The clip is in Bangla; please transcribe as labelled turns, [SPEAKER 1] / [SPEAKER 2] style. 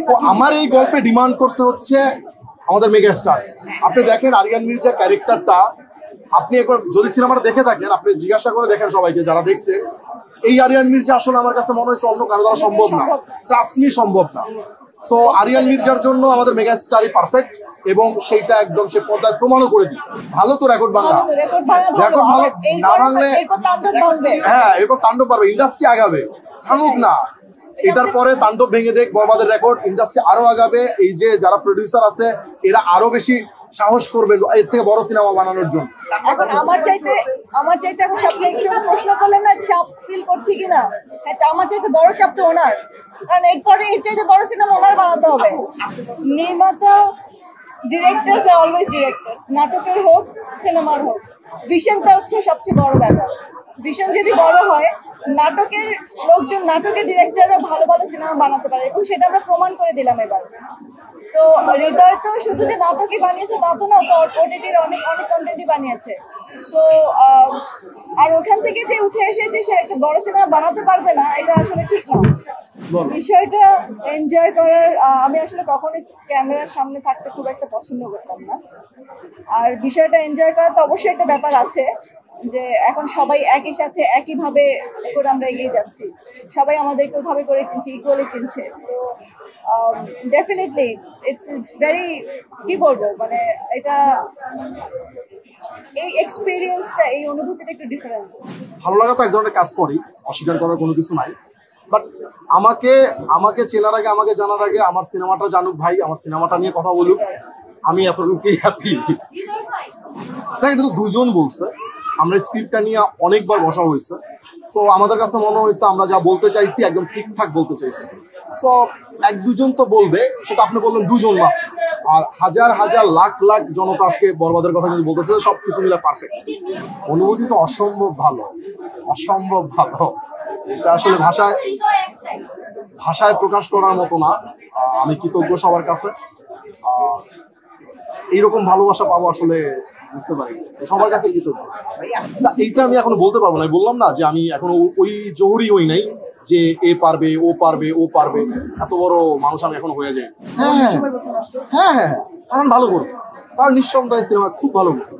[SPEAKER 1] তো আমার এই গল্পে ডিমান্ড করছে হচ্ছে আমাদের মেগা স্টার। আপনি দেখেন আরিয়ান মির্জার ক্যারেক্টারটা, আপনি একবার যদি সিনেমাটা দেখে থাকেন, আপনি জিজ্ঞাসা করে দেখেন সবাইকে যারা দেখছে, এই আরিয়ান মির্জা আসলে আমার কাছে মনে হয়েছে অন্য কারো দ্বারা সম্ভব না, ট্রাস্ট মি সম্ভব না। সো আরিয়ান মির্জার জন্য আমাদের মেগা স্টারই পারফেক্ট, এবং সেইটা একদম সে পর্দায় প্রমাণও করে দিচ্ছে। ভালো তো রেকর্ড ভাঙা, রেকর্ড ভালো না ভাঙলে হ্যাঁ এরপর তাণ্ডব পারবে, ইন্ডাস্ট্রি আগাবে, থামুক না। এটার পরে তাণ্ডব ভেঙে দেখ বরবাদের রেকর্ড, ইন্ডাস্ট্রি আরো আগাবে। এই যে যারা প্রডিউসার আছে এরা আরো বেশি সাহস করবে এর থেকে বড় সিনেমা বানানোর জন্য।
[SPEAKER 2] এখন আমার চাইতে এখন সবচেয়ে একটু প্রশ্ন করলেন না চাপ ফিল করছি কিনা, আমার চাইতে বড় চাপ তো ওনার, কারণ এরপরে এর চাইতে বড় সিনেমা ওনার বানাতে হবে। নির্মাতা ডিরেক্টরস আর অলওয়েজ ডিরেক্টরস, নাটকের হোক সিনেমার হোক, ভিশনটা হচ্ছে সবচেয়ে বড় ব্যাপার। ভিশন যদি বড় হয়, নাটকের লোকজন, নাটকের ডিরেক্টররা ভালো ভালো সিনেমা বানাতে পারে, এবং সেটা আমরা প্রমাণ করে দিলাম এবার। তো হৃদয় তো শুধু যে নাটকই বানিয়েছে তা তো না, তো ওটিটির অনেক অনেক কন্টেন্টই বানিয়েছে। সো আর ওখান থেকে যে উঠে এসে যে সে একটা বড় সিনেমা বানাতে পারবে না, এটা আসলে ঠিক না। বিষয়টা এনজয় করার, আমি আসলে কখনোই ক্যামেরার সামনে থাকতে খুব একটা পছন্দ করতাম না। আর বিষয়টা এনজয় করার তো অবশ্যই একটা ব্যাপার আছে, যে এখন সবাই একই সাথে একইভাবে করে আমরা এগিয়ে যাচ্ছি, সবাই আমাদেরকে ওইভাবে করে চিনছে, ইকুয়ালি চিনছে। তো ডেফিনেটলি ইটস ভেরি, কি বলবো, মানে এটা এই এক্সপেরিয়েন্সটা, এই অনুভূতিটা একটু ডিফারেন্ট।
[SPEAKER 1] ভালো লাগা তো এক ধরনের কাজ করি, অস্বীকার করার কোনো কিছু নাই। বাট আমাকে চেনার আগে, আমাকে জানার আগে আমার সিনেমাটা জানুক ভাই, আমার সিনেমাটা নিয়ে কথা বলুক, আমি এতটুকুই হ্যাপি। তাই এটা তো দুজন বলছে, আমরা স্ক্রিপ্টটা নিয়ে অনেকবার বসা হয়েছে। সো আমাদের কাছে মনে হয়েছে আমরা যা বলতে চাইছি একদম ঠিকঠাক বলতে চাইছি। সো এক দুজন তো বলবে, সেটা আপনি বললেন দুজন না, আর হাজার হাজার লাখ লাখ জনতা আজকে বরবাদের কথা কিন্তু বলতেছে, সবকিছু মিলে পারফেক্ট। অনুভূতি তো অসম্ভব ভালো, অসম্ভব ভালো। এটা আসলে ভাষায় প্রকাশ করার মতো না। আমি কৃতজ্ঞ সবার কাছে, এইরকম ভালোবাসা পাবো আসলে বুঝতে পারি, সবার কাছে কৃতজ্ঞ। এইটা আমি এখনো বলতে পারবো না, বললাম না যে আমি এখনো ওই জহুরি হই নাই যে এ পারবে ও পারবে ও পারবে, এত বড় মানুষ আমি এখন হয়ে যাই। হ্যাঁ হ্যাঁ হ্যাঁ, কারণ ভালো করবো, কারণ নিঃসন্দেহে সিনেমা খুব ভালো করবো।